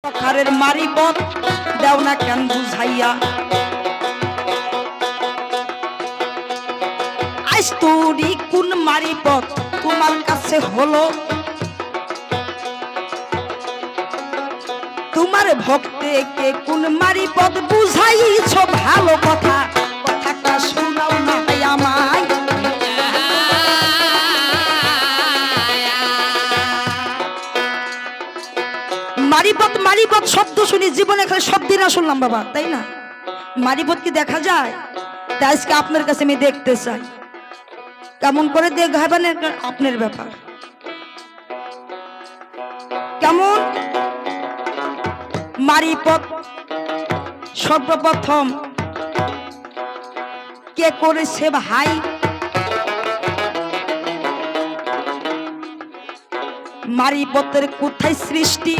সখারের মারিপথ দেও না কেন বুঝাইয়া, আজ তোরি কোন মারিপথ তোমার কাছে হলো, তোমার ভক্তে কে কোন মারিপথ বুঝাইছ ভালো কথা, কথাটা শোনাও না আমায়। মারিপথ মারিপথ শব্দ শুনি জীবনে খালি শব্দ না শুনলাম বাবা, তাই না? মারিপথ কি দেখা যায়? তাই আজকে আপনার কাছে আমি দেখতে চাই, কেমন করে দেখাবেন আপনার ব্যাপার। কেমন মারিপথ সর্বপ্রথম কে করেছে ভাই? মারিপথের কোথায় সৃষ্টি